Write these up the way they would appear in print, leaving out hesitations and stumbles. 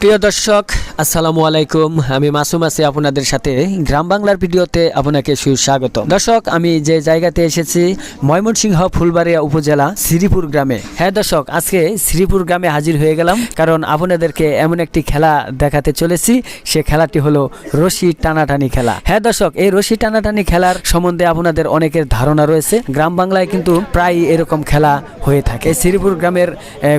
প্রিয় দর্শক আসসালামু আলাইকুম, আমি মাসুম আছি আপনাদের সাথে গ্রাম বাংলার ভিডিওতে আপনাকে সুস্বাগত। দর্শক, আমি যে জায়গাতে এসেছি ময়মনসিংহ ফুলবাড়িয়া উপজেলা শ্রীপুর গ্রামে। হ্যাঁ দর্শক, আজকে শ্রীপুর গ্রামে হাজির হয়ে গেলাম, কারণ আপনাদেরকে এমন একটি খেলা দেখাতে চলেছি। সে খেলাটি হলো রশি টানাটানি খেলা। হ্যাঁ দর্শক, এই রশি টানাটানি খেলার সম্বন্ধে আপনাদের অনেকের ধারণা রয়েছে। গ্রাম বাংলায় কিন্তু প্রায় এরকম খেলা হয়ে থাকে। শ্রীপুর গ্রামের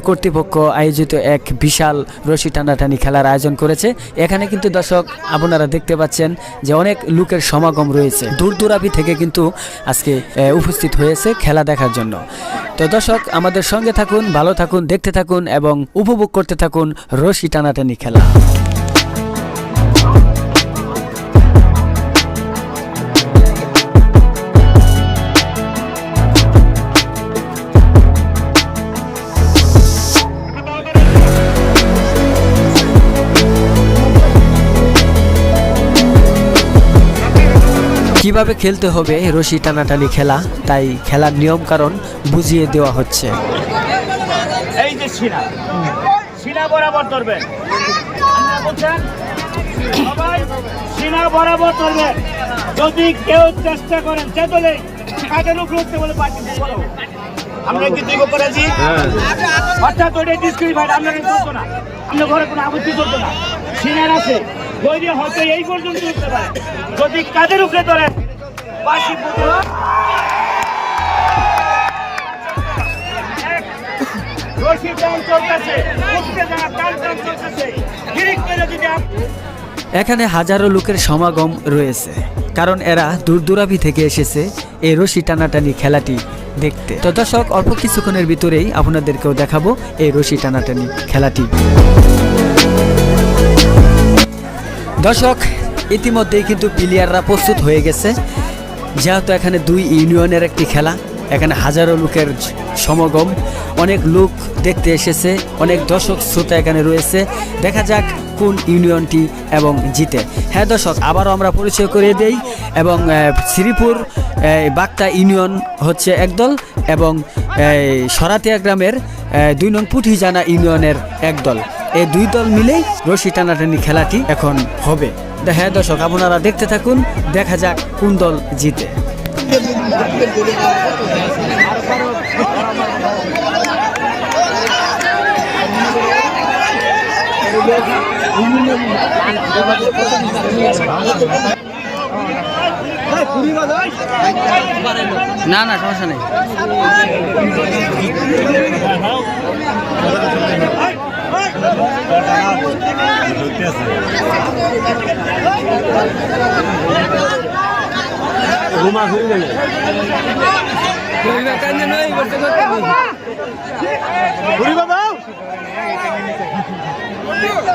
কর্তৃপক্ষ আয়োজিত এক বিশাল রশি টানাটানি খেলার আয়োজন করেছে। এখানে কিন্তু দর্শক আপনারা দেখতে পাচ্ছেন যে অনেক লোকের সমাগম রয়েছে, দূর দূরাভি থেকে কিন্তু আজকে উপস্থিত হয়েছে খেলা দেখার জন্য। তো দর্শক, আমাদের সঙ্গে থাকুন, ভালো থাকুন, দেখতে থাকুন এবং উপভোগ করতে থাকুন রশি টানাটানি খেলা। কিভাবে খেলতে হবে রশি টানাটানি খেলা, তাই খেলার নিয়ম কারণ বুঝিয়ে দেওয়া হচ্ছে। এই যে সিনা বরাবর ধরবেন, সবাই সিনা বরাবর ধরবেন। যদি কেউ চেষ্টা করেন চেতলে কাজের উপর উঠতে বলে পারছি আমরা কি দিব করেছি, অর্থাৎ ওইটা ডিসক্রিফাইড, আপনারা চলতো না, আপনার ঘরে কোনো আপত্তি চলতো না। সিনার আছে ধৈর্য হয়তো এই পর্যন্ত উঠতে পারে। যদি কাজের উপরে ধরেন বাসি রশি টান চলতেছে, উঠতে যাওয়া টান টান চলতেছে, ধীরে ধীরে যদি এখানে হাজারো লোকের সমাগম রয়েছে, কারণ এরা দূর দূরাভি থেকে এসেছে এই রশি টানাটানি খেলাটি দেখতে। তো দর্শক, অল্প কিছুক্ষণের ভিতরেই আপনাদেরকেও দেখাবো এই রশি টানাটানি খেলাটি। দর্শক, ইতিমধ্যেই কিন্তু প্লেয়াররা প্রস্তুত হয়ে গেছে। যেহেতু এখানে দুই ইউনিয়নের একটি খেলা, এখানে হাজারো লোকের সমাগম, অনেক লোক দেখতে এসেছে, অনেক দর্শক শ্রোতা এখানে রয়েছে। দেখা যাক কোন ইউনিয়নটি এবং জিতে। হ্যাঁ দর্শক, আবারও আমরা পরিচয় করে দেই, এবং শ্রীপুর বাগতা ইউনিয়ন হচ্ছে একদল এবং সরাতিয়া গ্রামের 2 নং পুঠিজানা ইউনিয়নের একদল। এই দুই দল মিলেই রশি টানাটানি খেলাটি এখন হবে। হ্যাঁ দর্শক, আপনারা দেখতে থাকুন, দেখা যাক কোন দল জিতে। না না, সমস্যা নেই। ঘুমা ঘুরি গেলে ঘুরি বাবা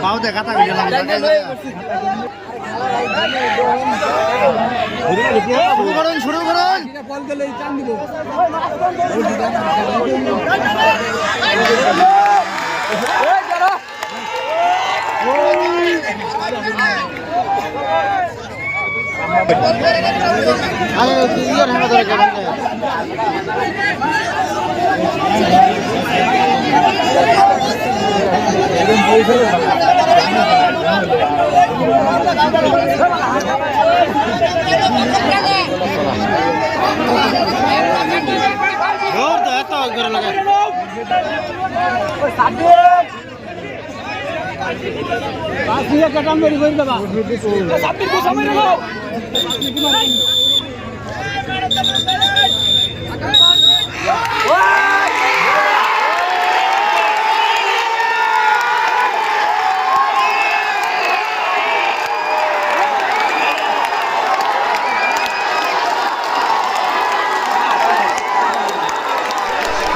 পাও দেখা থাকে শুরু করুন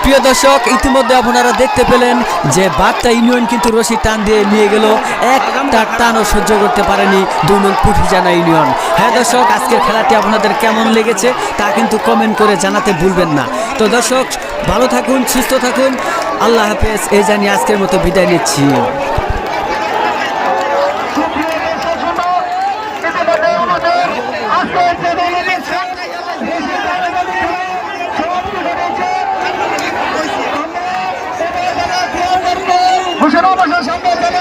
প্রিয় দর্শক, ইতিমধ্যে আপনারা দেখতে পেলেন যে বাগতা ইউনিয়ন কিন্তু রশি টান দিয়ে নিয়ে গেল, একটা টানও সহ্য করতে পারেনি 2 নং পুঠিজানা ইউনিয়ন। হ্যাঁ দর্শক, আজকের খেলাটি আপনাদের কেমন লেগেছে তা কিন্তু কমেন্ট করে জানাতে ভুলবেন না। তো দর্শক, ভালো থাকুন, সুস্থ থাকুন, আল্লাহ হাফেজ, এই জানিয়ে আজকের মতো বিদায় নিচ্ছি। বসে নাও, বসে সামনে চলে